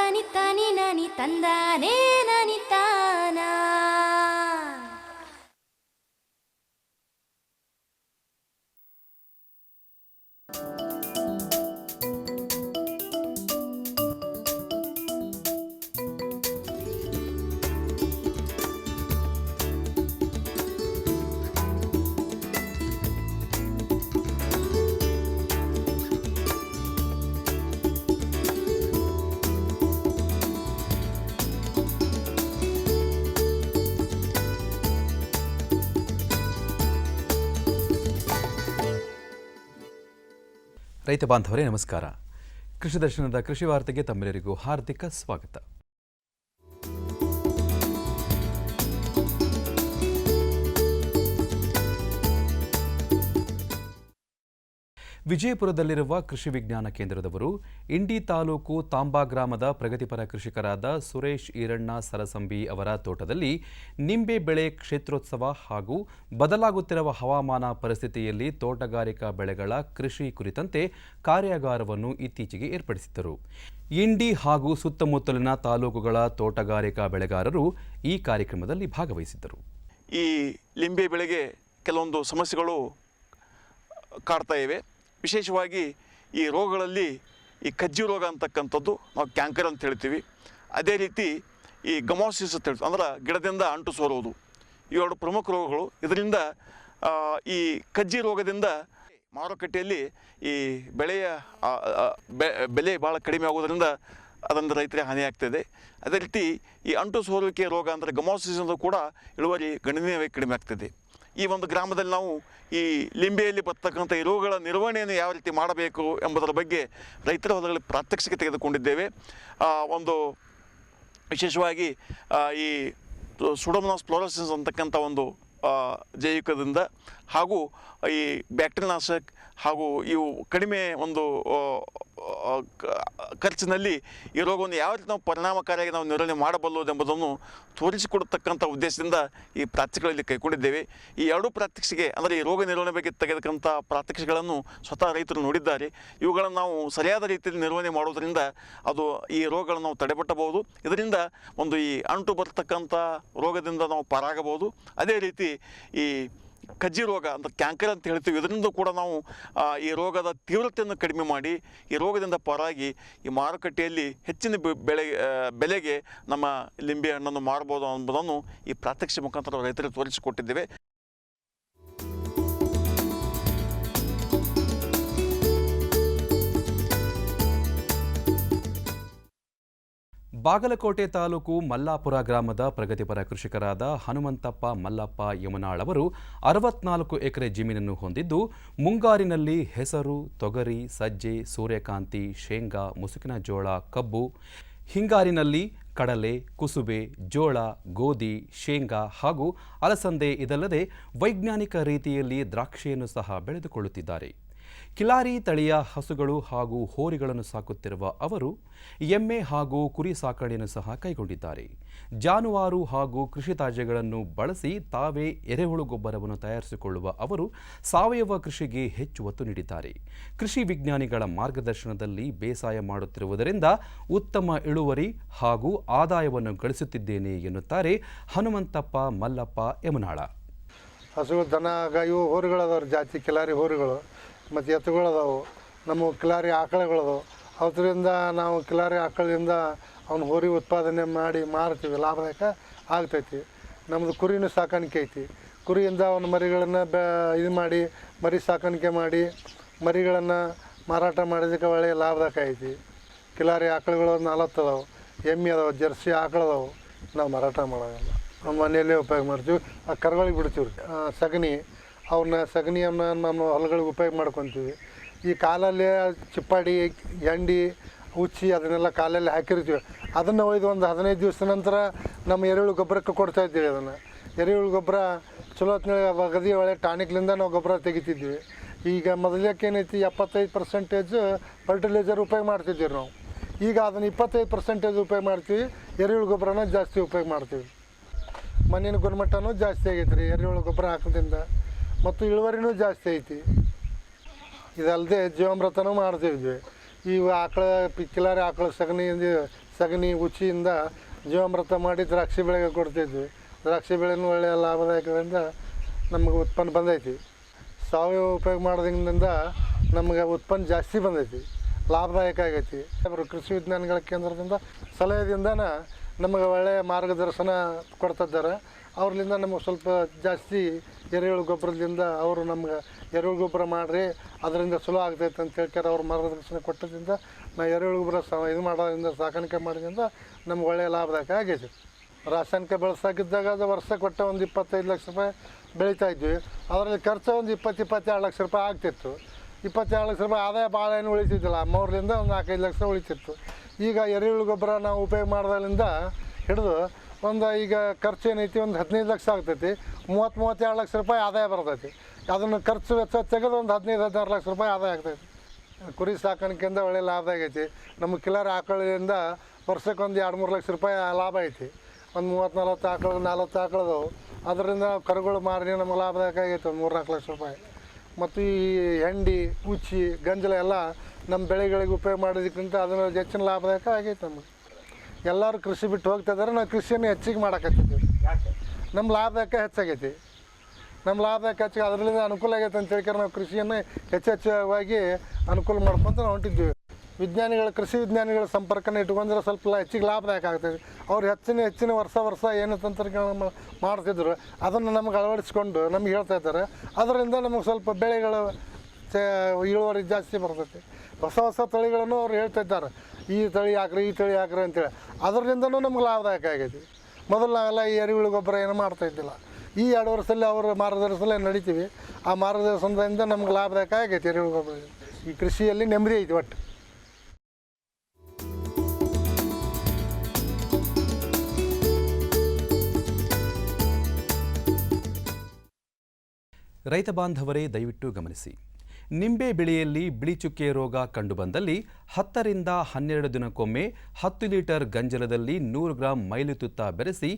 ನನಿ ತನಿ ನನಿ ತಂದಾನೇ ನನಿ ತಾನ. ರೈತ ಬಾಂಧವರೇ ನಮಸ್ಕಾರ. ಕೃಷಿ ದರ್ಶನದ ಕೃಷಿ ವಾರ್ತೆಗೆ ತಮ್ಮೆಲ್ಲರಿಗೂ ಹಾರ್ದಿಕ ಸ್ವಾಗತ. ವಿಜಯಪುರದಲ್ಲಿರುವ ಕೃಷಿ ವಿಜ್ಞಾನ ಕೇಂದ್ರದವರು ಇಂಡಿ ತಾಲೂಕು ತಾಂಬಾ ಗ್ರಾಮದ ಪ್ರಗತಿಪರ ಕೃಷಿಕರಾದ ಸುರೇಶ್ ಈರಣ್ಣ ಸರಸಂಬಿ ಅವರ ತೋಟದಲ್ಲಿ ನಿಂಬೆ ಬೆಳೆ ಕ್ಷೇತ್ರೋತ್ಸವ ಹಾಗೂ ಬದಲಾಗುತ್ತಿರುವ ಹವಾಮಾನ ಪರಿಸ್ಥಿತಿಯಲ್ಲಿ ತೋಟಗಾರಿಕಾ ಬೆಳೆಗಳ ಕೃಷಿ ಕುರಿತಂತೆ ಕಾರ್ಯಾಗಾರವನ್ನು ಇತ್ತೀಚೆಗೆ ಏರ್ಪಡಿಸಿದ್ದರು. ಇಂಡಿ ಹಾಗೂ ಸುತ್ತಮುತ್ತಲಿನ ತಾಲೂಕುಗಳ ತೋಟಗಾರಿಕಾ ಬೆಳೆಗಾರರು ಈ ಕಾರ್ಯಕ್ರಮದಲ್ಲಿ ಭಾಗವಹಿಸಿದ್ದರು. ಈ ಲಿಂಬೆ ಬೆಳೆಗೆ ಕೆಲವೊಂದು ಸಮಸ್ಯೆಗಳು ಕಾಡ್ತಾ ಇವೆ. ವಿಶೇಷವಾಗಿ ಈ ರೋಗಗಳಲ್ಲಿ ಈ ಕಜ್ಜಿ ರೋಗ ಅಂತಕ್ಕಂಥದ್ದು ನಾವು ಕ್ಯಾಂಕರ್ ಅಂತ ಹೇಳ್ತೀವಿ. ಅದೇ ರೀತಿ ಈ ಗಮೋಸಿಸ್ ಅಂತ ಹೇಳ್ತೀವಿ, ಅಂದ್ರೆ ಗಿಡದಿಂದ ಅಂಟು ಸೋರುವುದು. ಇವೆರಡು ಪ್ರಮುಖ ರೋಗಗಳು. ಇದರಿಂದ ಈ ಕಜ್ಜಿ ರೋಗದಿಂದ ಮಾರುಕಟ್ಟೆಯಲ್ಲಿ ಈ ಬೆಳೆಯ ಬೆಲೆ ಭಾಳ ಕಡಿಮೆ ಆಗೋದರಿಂದ ಅದರಿಂದ ರೈತರಿಗೆ ಹಾನಿಯಾಗ್ತದೆ. ಅದೇ ರೀತಿ ಈ ಅಂಟು ಸೋರುವಿಕೆ ರೋಗ ಅಂದರೆ ಗಮೋಸಿಸ್ ಕೂಡ ಇಳುವರಿ ಗಣನೀಯವಾಗಿ ಕಡಿಮೆ ಆಗ್ತದೆ. ಈ ಒಂದು ಗ್ರಾಮದಲ್ಲಿ ನಾವು ಈ ಲಿಂಬೆಯಲ್ಲಿ ಬರ್ತಕ್ಕಂಥ ಈ ರೋಗಗಳ ನಿರ್ವಹಣೆಯನ್ನು ಯಾವ ರೀತಿ ಮಾಡಬೇಕು ಎಂಬುದರ ಬಗ್ಗೆ ರೈತರ ಹೊಲಗಳಲ್ಲಿ ಪ್ರಾತ್ಯಕ್ಷಿಕೆ ತೆಗೆದುಕೊಂಡಿದ್ದೇವೆ. ಒಂದು ವಿಶೇಷವಾಗಿ ಈ ಸುಡೋಮೋನಾಸ್ ಫ್ಲೋರೋಸಿಸ್ ಅಂತಕ್ಕಂಥ ಒಂದು ಜೈವಿಕದಿಂದ ಹಾಗೂ ಈ ಬ್ಯಾಕ್ಟೀರಿಯಾ ನಾಶಕ ಹಾಗೂ ಇವು ಕಡಿಮೆ ಒಂದು ಖರ್ಚಿನಲ್ಲಿ ಈ ರೋಗವನ್ನು ಯಾವ ರೀತಿ ನಾವು ಪರಿಣಾಮಕಾರಿಯಾಗಿ ನಾವು ನಿರ್ವಹಣೆ ಮಾಡಬಲ್ಲದು ಎಂಬುದನ್ನು ತೋರಿಸಿಕೊಡತಕ್ಕಂಥ ಉದ್ದೇಶದಿಂದ ಈ ಪ್ರಾತ್ಯಕ್ಷಿಕೆಗಳಲ್ಲಿ ಕೈಗೊಂಡಿದ್ದೇವೆ. ಈ ಎರಡೂ ಪ್ರಾತ್ಯಕ್ಷಿಕೆ ಅಂದರೆ ಈ ರೋಗ ನಿರ್ವಹಣೆ ಬಗ್ಗೆ ತೆಗೆದಕ್ಕಂಥ ಪ್ರಾತ್ಯಕ್ಷಿಕೆಗಳನ್ನು ಸ್ವತಃ ರೈತರು ನೋಡಿದ್ದಾರೆ. ಇವುಗಳನ್ನು ನಾವು ಸರಿಯಾದ ರೀತಿಯಲ್ಲಿ ನಿರ್ವಹಣೆ ಮಾಡೋದರಿಂದ ಅದು ಈ ರೋಗಗಳನ್ನು ನಾವು ತಡೆಗಟ್ಟಬಹುದು. ಇದರಿಂದ ಒಂದು ಈ ಅಂಟು ಬರ್ತಕ್ಕಂಥ ರೋಗದಿಂದ ನಾವು ಪಾರಾಗಬಹುದು. ಅದೇ ರೀತಿ ಈ ಕಜ್ಜಿ ರೋಗ ಅಂದರೆ ಕ್ಯಾಂಕರ್ ಅಂತ ಹೇಳ್ತೀವಿ, ಇದರಿಂದ ಕೂಡ ನಾವು ಈ ರೋಗದ ತೀವ್ರತೆಯನ್ನು ಕಡಿಮೆ ಮಾಡಿ ಈ ರೋಗದಿಂದ ಪಾರಾಗಿ ಈ ಮಾರುಕಟ್ಟೆಯಲ್ಲಿ ಹೆಚ್ಚಿನ ಬೆಲೆಗೆ ನಮ್ಮ ಲಿಂಬೆ ಹಣ್ಣನ್ನು ಮಾರಬಹುದು ಎಂಬುದನ್ನು ಈ ಪ್ರಾತ್ಯಕ್ಷಿಕೆ ಮುಖಾಂತರ ರೈತರಿಗೆ ತೋರಿಸಿಕೊಟ್ಟಿದ್ದೇವೆ. ಬಾಗಲಕೋಟೆ ತಾಲೂಕು ಮಲ್ಲಾಪುರ ಗ್ರಾಮದ ಪ್ರಗತಿಪರ ಕೃಷಿಕರಾದ ಹನುಮಂತಪ್ಪ ಮಲ್ಲಪ್ಪ ಯಮನಾಳ್ ಅವರು 64 ಎಕರೆ ಜಮೀನನ್ನು ಹೊಂದಿದ್ದು ಮುಂಗಾರಿನಲ್ಲಿ ಹೆಸರು, ತೊಗರಿ, ಸಜ್ಜೆ, ಸೂರ್ಯಕಾಂತಿ, ಶೇಂಗಾ, ಮುಸುಕಿನ ಜೋಳ, ಕಬ್ಬು, ಹಿಂಗಾರಿನಲ್ಲಿ ಕಡಲೆ, ಕುಸುಬೆ, ಜೋಳ, ಗೋಧಿ, ಶೇಂಗಾ ಹಾಗೂ ಅಲಸಂದೆ, ಇದಲ್ಲದೆ ವೈಜ್ಞಾನಿಕ ರೀತಿಯಲ್ಲಿ ದ್ರಾಕ್ಷಿಯನ್ನು ಸಹ ಬೆಳೆದುಕೊಳ್ಳುತ್ತಿದ್ದಾರೆ. ಕಿಲಾರಿ ತಳಿಯ ಹಸುಗಳು ಹಾಗೂ ಹೋರಿಗಳನ್ನು ಸಾಕುತ್ತಿರುವ ಅವರು ಎಮ್ಮೆ ಹಾಗೂ ಕುರಿ ಸಾಕಣೆಯನ್ನು ಸಹ ಕೈಗೊಂಡಿದ್ದಾರೆ. ಜಾನುವಾರು ಹಾಗೂ ಕೃಷಿ ತ್ಯಾಜ್ಯಗಳನ್ನು ಬಳಸಿ ತಾವೇ ಎರೆಹುಳು ಗೊಬ್ಬರವನ್ನು ತಯಾರಿಸಿಕೊಳ್ಳುವ ಅವರು ಸಾವಯವ ಕೃಷಿಗೆ ಹೆಚ್ಚು ಒತ್ತು ನೀಡಿದ್ದಾರೆ. ಕೃಷಿ ವಿಜ್ಞಾನಿಗಳ ಮಾರ್ಗದರ್ಶನದಲ್ಲಿ ಬೇಸಾಯ ಮಾಡುತ್ತಿರುವುದರಿಂದ ಉತ್ತಮ ಇಳುವರಿ ಹಾಗೂ ಆದಾಯವನ್ನು ಗಳಿಸುತ್ತಿದ್ದೇನೆ ಎನ್ನುತ್ತಾರೆ ಹನುಮಂತಪ್ಪ ಮಲ್ಲಪ್ಪ ಯಮನಾಳ. ಹಸು, ದನ, ಇವು ಹೋರಿಗಳದವ್ರ ಜಾತಿ ಕಿಲಾರಿ ಹೋರಿಗಳು ಮತ್ತು ಎತ್ತುಗಳದಾವು. ನಮ್ಮ ಕಿಲಾರಿ ಆಕಳುಗಳದಾವು. ಅದರಿಂದ ನಾವು ಕಿಲಾರಿ ಆಕಳದಿಂದ ಅವ್ನ ಹೋರಿ ಉತ್ಪಾದನೆ ಮಾಡಿ ಮಾರ್ತೀವಿ, ಲಾಭದಾಯಕ ಆಗ್ತೈತಿ. ನಮ್ಮದು ಕುರಿನೂ ಸಾಕಾಣಿಕೆ ಐತಿ. ಕುರಿಯಿಂದ ಅವನ ಮರಿಗಳನ್ನು ಇದು ಮಾಡಿ ಮರಿ ಸಾಕಾಣಿಕೆ ಮಾಡಿ ಮರಿಗಳನ್ನು ಮಾರಾಟ ಮಾಡೋದಕ್ಕೆ ಒಳ್ಳೆಯ ಲಾಭದಾಯಕ ಐತಿ. ಕಿಲಾರಿ ಆಕಳುಗಳು 40 ಅದಾವೆ, ಎಮ್ಮೆ ಅದಾವೆ, ಜರ್ಸಿ ಆಕಳದಾವು. ನಾವು ಮಾರಾಟ ಮಾಡೋದಿಲ್ಲ, ನಮ್ಮ ಮನೆಯಲ್ಲೇ ಉಪಯೋಗ ಮಾಡ್ತೀವಿ. ಆ ಕರುಗಳಿಗೆ ಬಿಡ್ತೀವಿ. ಸಗಣಿ, ಸಗಣಿಯನ್ನು ನಮ್ಮ ಹೊಲಗಳಿಗೆ ಉಪಯೋಗ ಮಾಡ್ಕೊತೀವಿ. ಈ ಕಾಲಲ್ಲೇ ಚಿಪ್ಪಾಡಿ, ಎಂಡಿ, ಉಚ್ಚಿ ಅದನ್ನೆಲ್ಲ ಕಾಲಲ್ಲಿ ಹಾಕಿರ್ತೀವಿ. ಅದನ್ನು ಒಯ್ದು ಒಂದು 15 ದಿವಸದ ನಂತರ ನಮ್ಮ ಎರೆಹುಳು ಗೊಬ್ಬರಕ್ಕೆ ಕೊಡ್ತಾಯಿದ್ದೀವಿ. ಅದನ್ನು ಎರೆಹುಳು ಗೊಬ್ಬರ ಚಲೋ ಹೊತ್ತಿನಾಗ ಅಗದಿ ಒಳ್ಳೆ ಟಾನಿಕ್ಲಿಂದ ನಾವು ಗೊಬ್ಬರ ತೆಗಿತಿದ್ವಿ. ಈಗ ಮೊದಲಕ್ಕೆ ಏನೈತಿ 75% ಫರ್ಟಿಲೈಸರ್ ಉಪಯೋಗ ಮಾಡ್ತಿದ್ದೀವಿ ನಾವು. ಈಗ ಅದನ್ನು 25% ಉಪಯೋಗ ಮಾಡ್ತೀವಿ. ಎರೆಹುಳು ಗೊಬ್ಬರನ ಜಾಸ್ತಿ ಉಪಯೋಗ ಮಾಡ್ತೀವಿ. ಮಣ್ಣಿನ ಗುಣಮಟ್ಟನೂ ಜಾಸ್ತಿ ಆಗೈತೆ ರೀ ಎರೆಹುಳು ಗೊಬ್ಬರ ಹಾಕೋದ್ರಿಂದ, ಮತ್ತು ಇಳುವರಿನೂ ಜಾಸ್ತಿ ಐತಿ. ಇದಲ್ಲದೆ ಜೀವಾಮೃತನೂ ಮಾಡ್ತಿದ್ವಿ. ಇವು ಆಕಳ ಕಿಲಾರಿ ಆಕಳ ಸಗಣಿ ಉಚ್ಚಿಯಿಂದ ಜೀವಾಮೃತ ಮಾಡಿ ದ್ರಾಕ್ಷಿ ಬೆಳೆಗೆ ಕೊಡ್ತಿದ್ವಿ. ದ್ರಾಕ್ಷಿ ಬೆಳೆನೂ ಒಳ್ಳೆಯ ಲಾಭದಾಯಕದಿಂದ ನಮಗೆ ಉತ್ಪನ್ನ ಬಂದೈತಿ. ಸಾವಯವ ಉಪಯೋಗ ಮಾಡೋದ್ರಿಂದ ನಮಗೆ ಉತ್ಪನ್ನ ಜಾಸ್ತಿ ಬಂದೈತಿ, ಲಾಭದಾಯಕ ಆಗೈತಿ. ಅವರು ಕೃಷಿ ವಿಜ್ಞಾನಗಳ ಕೇಂದ್ರದಿಂದ ಸಲಹೆದಿಂದ ನಮಗೆ ಒಳ್ಳೆಯ ಮಾರ್ಗದರ್ಶನ ಕೊಡ್ತಿದ್ದಾರೆ. ಅವ್ರಲಿಂದ ನಮಗೆ ಸ್ವಲ್ಪ ಜಾಸ್ತಿ ಎರೆಹುಳು ಗೊಬ್ಬರದಿಂದ ಅವರು ನಮ್ಗೆ ಎರೆಹುಳು ಗೊಬ್ಬರ ಮಾಡಿರಿ, ಅದರಿಂದ ಚಲೋ ಆಗ್ತೈತೆ ಅಂತ ಹೇಳ್ತಾರೆ. ಅವ್ರ ಮಾರ್ಗದರ್ಶನ ಕೊಟ್ಟದಿಂದ ನಾವು ಎರೆಹುಳು ಗೊಬ್ಬರ ಇದು ಮಾಡೋದ್ರಿಂದ ಸಾಕಾಣಿಕೆ ಮಾಡೋದ್ರಿಂದ ನಮ್ಗೆ ಒಳ್ಳೆಯ ಲಾಭದಾಯಕ ಆಗೈತಿ. ರಾಸಾಯನಿಕ ಬೆಳೆಸಾಕಿದ್ದಾಗ ಅದು ವರ್ಷಕ್ಕೆ ಕೊಟ್ಟ ಒಂದು 25 ಲಕ್ಷ ರೂಪಾಯಿ ಬೆಳೀತಾ ಇದ್ವಿ. ಅದರಲ್ಲಿ ಖರ್ಚು ಒಂದು 22 ಲಕ್ಷ ರೂಪಾಯಿ ಆಗ್ತಿತ್ತು. 22 ಲಕ್ಷ ರೂಪಾಯಿ ಆದಾಯ ಭಾಳ ಏನು ಉಳಿತಿದ್ದಿಲ್ಲ. 3ರಿಂದ ಒಂದು 4-5 ಲಕ್ಷ ಉಳಿತಿತ್ತು. ಈಗ ಎರೆಹುಳು ಗೊಬ್ಬರ ನಾವು ಉಪಯೋಗ ಮಾಡೋದ್ರಿಂದ ಹಿಡಿದು ಈಗ ಖರ್ಚು ಏನೈತಿ ಒಂದು 15 ಲಕ್ಷ ಆಗ್ತೈತಿ. 32 ಲಕ್ಷ ರೂಪಾಯಿ ಆದಾಯ ಬರ್ತೈತಿ. ಅದನ್ನು ಖರ್ಚು ವೆಚ್ಚ ತೆಗೆದು ಒಂದು 15-16 ಲಕ್ಷ ರೂಪಾಯಿ ಆದಾಯ ಆಗ್ತೈತಿ. ಕುರಿ ಸಾಕಾಣಿಕೆಯಿಂದ ಒಳ್ಳೆಯ ಲಾಭ ಆಗೈತಿ. ನಮ್ಮ ಕಿಲಾರಿ ಆಕಳಿಂದ ವರ್ಷಕ್ಕೆ ಒಂದು 2-3 ಲಕ್ಷ ರೂಪಾಯಿ ಲಾಭ ಐತಿ. ಒಂದು 30-40 ಆಕಳು 40 ಆಕಳದವು. ಅದರಿಂದ ಕರುಗಳು ಮಾರಿ ನಮಗೆ ಲಾಭದಾಯಕ ಆಗೈತೆ ಒಂದು 3-4 ಲಕ್ಷ ರೂಪಾಯಿ. ಮತ್ತು ಈ ಹೆಂಡಿ ಉಚ್ಚಿ ಗಂಜಲ ಎಲ್ಲ ನಮ್ಮ ಬೆಳೆಗಳಿಗೆ ಉಪಯೋಗ ಮಾಡೋದಕ್ಕಿಂತ ಅದನ್ನು ಹೆಚ್ಚಿನ ಲಾಭದಾಯಕ ಆಗೈತೆ ನಮಗೆ. ಎಲ್ಲರೂ ಕೃಷಿ ಬಿಟ್ಟು ಹೋಗ್ತಾ ಇದ್ದಾರೆ. ನಾವು ಕೃಷಿಯನ್ನು ಹೆಚ್ಚಿಗೆ ಮಾಡಕತ್ತಿದ್ದೀವಿ. ನಮ್ಮ ಲಾಭದಾಯಕ ಹೆಚ್ಚಾಗೈತಿ. ನಮ್ಮ ಲಾಭದಾಯಕ ಹೆಚ್ಚಿಗೆ ಅದರಿಂದ ಅನುಕೂಲ ಆಗೈತೆ ಅಂತ ಹೇಳ್ತಾರೆ. ನಾವು ಕೃಷಿಯನ್ನು ಹೆಚ್ಚೆಚ್ಚವಾಗಿ ಅನುಕೂಲ ಮಾಡ್ಕೊತ ನಾವು ಹೊಂಟಿದ್ದೀವಿ. ಕೃಷಿ ವಿಜ್ಞಾನಿಗಳ ಸಂಪರ್ಕನ ಇಟ್ಕೊಂಡ್ರೆ ಸ್ವಲ್ಪ ಹೆಚ್ಚಿಗೆ ಲಾಭದಾಯಕ ಆಗ್ತದೆ. ಅವ್ರು ಹೆಚ್ಚಿನ ವರ್ಷ ಏನು ತಂತ್ರಜ್ಞಾನ ಮಾಡ್ತಿದ್ರು ಅದನ್ನು ನಮಗೆ ಅಳವಡಿಸ್ಕೊಂಡು ನಮ್ಗೆ ಹೇಳ್ತಾ ಇದ್ದಾರೆ. ಅದರಿಂದ ನಮಗೆ ಸ್ವಲ್ಪ ಬೆಳೆಗಳು ಇಳುವರಿ ಜಾಸ್ತಿ ಬರ್ತೈತಿ. ಹೊಸ ತಳಿಗಳನ್ನು ಅವ್ರು ಹೇಳ್ತಾ ಇದ್ದಾರೆ, ಈ ತಳಿ ಹಾಕ್ರಿ ಅಂತೇಳಿ. ಅದರಿಂದನೂ ನಮ್ಗೆ ಲಾಭದಾಯಕ ಆಗೈತಿ. ಮೊದಲು ನಾವೆಲ್ಲ ಈ ಎರೆಹುಳು ಗೊಬ್ಬರ ಏನು ಮಾಡ್ತಾಯಿದ್ದಿಲ್ಲ. ಈ 2 ವರ್ಷದಲ್ಲಿ ಅವ್ರ ಮಾರ್ಗದರ್ಶನದಲ್ಲಿ ನಡೀತೀವಿ. ಆ ಮಾರ್ಗದರ್ಶನದಿಂದ ನಮ್ಗೆ ಲಾಭದಾಯಕ ಆಗೈತಿ ಎರೆಹುಳು ಗೊಬ್ಬರ. ಈ ಕೃಷಿಯಲ್ಲಿ ನೆಮ್ಮದಿ ಐತಿ ಒಟ್ಟು. ರೈತ ಬಾಂಧವರೇ, ದಯವಿಟ್ಟು ಗಮನಿಸಿ. ನಿಂಬೆ ಬೆಳೆಯಲ್ಲಿ ಬಿಳಿಚುಕ್ಕೆ ರೋಗ ಕಂಡುಬಂದಲ್ಲಿ 10ರಿಂದ 12 ದಿನಕ್ಕೊಮ್ಮೆ 10 ಲೀಟರ್ ಗಂಜಲದಲ್ಲಿ 100 ಗ್ರಾಂ ಮೈಲುತುತ್ತ ಬೆರೆಸಿ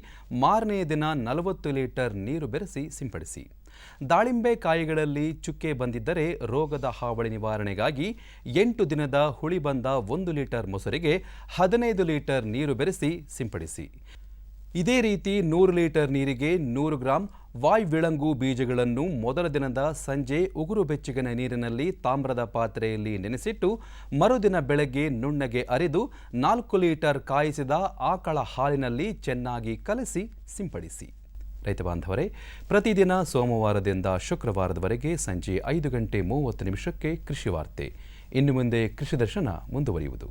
ಮಾರನೆಯ ದಿನ 40 ಲೀಟರ್ ನೀರು ಬೆರೆಸಿ ಸಿಂಪಡಿಸಿ. ದಾಳಿಂಬೆ ಕಾಯಿಗಳಲ್ಲಿ ಚುಕ್ಕೆ ಬಂದಿದ್ದರೆ ರೋಗದ ಹಾವಳಿ ನಿವಾರಣೆಗಾಗಿ 8 ದಿನದ ಹುಳಿ ಬಂದ 1 ಲೀಟರ್ ಮೊಸರಿಗೆ 15 ಲೀಟರ್ ನೀರು ಬೆರೆಸಿ ಸಿಂಪಡಿಸಿ. ಇದೇ ರೀತಿ 100 ಲೀಟರ್ ನೀರಿಗೆ 100 ಗ್ರಾಂ ವಾಯ್ವಿಳಂಗು ಬೀಜಗಳನ್ನು ಮೊದಲ ದಿನದ ಸಂಜೆ ಉಗುರು ಬೆಚ್ಚಗಿನ ನೀರಿನಲ್ಲಿ ತಾಮ್ರದ ಪಾತ್ರೆಯಲ್ಲಿ ನೆನೆಸಿಟ್ಟು ಮರುದಿನ ಬೆಳಗ್ಗೆ ನುಣ್ಣಗೆ ಅರೆದು 4 ಲೀಟರ್ ಕಾಯಿಸಿದ ಆಕಳ ಹಾಲಿನಲ್ಲಿ ಚೆನ್ನಾಗಿ ಕಲಸಿ ಸಿಂಪಡಿಸಿ. ರೈತ ಬಾಂಧವರೇ, ಪ್ರತಿದಿನ ಸೋಮವಾರದಿಂದ ಶುಕ್ರವಾರದವರೆಗೆ ಸಂಜೆ 5 ಗಂಟೆ 30 ನಿಮಿಷಕ್ಕೆ ಕೃಷಿ ವಾರ್ತೆ. ಇನ್ನು ಮುಂದೆ ಕೃಷಿ ದರ್ಶನ ಮುಂದುವರಿಯುವುದು.